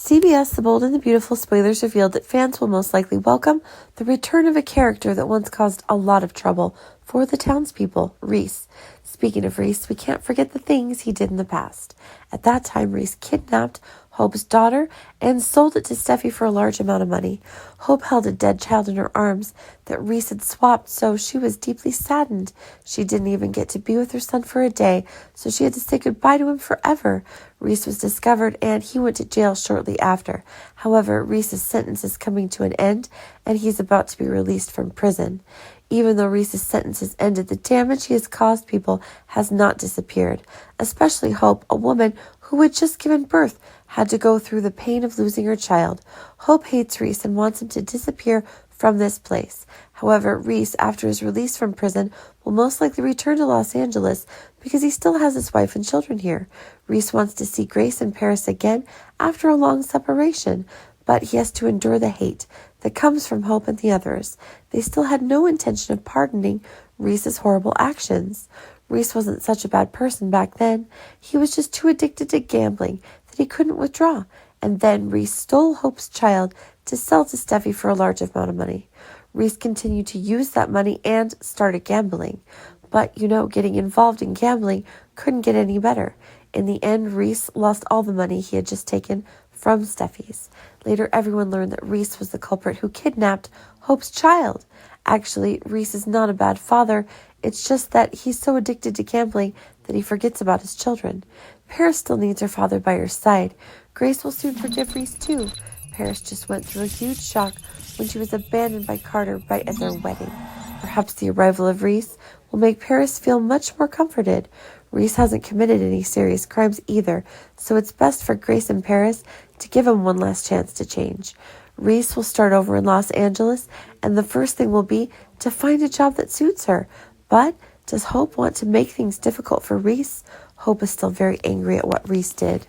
CBS The Bold and the Beautiful spoilers revealed that fans will most likely welcome the return of a character that once caused a lot of trouble for the townspeople, Reese. Speaking of Reese, we can't forget the things he did in the past. At that time, Reese kidnapped Hope's daughter and sold it to Steffi for a large amount of money. Hope held a dead child in her arms that Reese had swapped, so she was deeply saddened. She didn't even get to be with her son for a day, so she had to say goodbye to him forever. Reese was discovered and he went to jail shortly after. However, Reese's sentence is coming to an end and he's about to be released from prison. Even though Reese's sentence has ended, the damage he has caused people has not disappeared. Especially Hope, a woman who had just given birth, had to go through the pain of losing her child. Hope hates Reese and wants him to disappear from this place. However, Reese, after his release from prison, will most likely return to Los Angeles because he still has his wife and children here. Reese wants to see Grace in Paris again after a long separation, but he has to endure the hate that comes from Hope and the others. They still had no intention of pardoning Reese's horrible actions. Reese wasn't such a bad person back then. He was just too addicted to gambling that he couldn't withdraw. And then Reese stole Hope's child to sell to Steffi for a large amount of money. Reese continued to use that money and started gambling. But, getting involved in gambling couldn't get any better. In the end, Reese lost all the money he had just taken from Steffi's. Later, everyone learned that Reese was the culprit who kidnapped Hope's child. Actually, Reese is not a bad father. It's just that he's so addicted to gambling that he forgets about his children. Paris still needs her father by her side. Grace will soon forgive Reese too. Paris just went through a huge shock when she was abandoned by Carter right at their wedding. Perhaps the arrival of Reese will make Paris feel much more comforted. Reese hasn't committed any serious crimes either, so it's best for Grace and Paris to give him one last chance to change. Reese will start over in Los Angeles, and the first thing will be to find a job that suits her. But does Hope want to make things difficult for Reese? Hope is still very angry at what Reese did.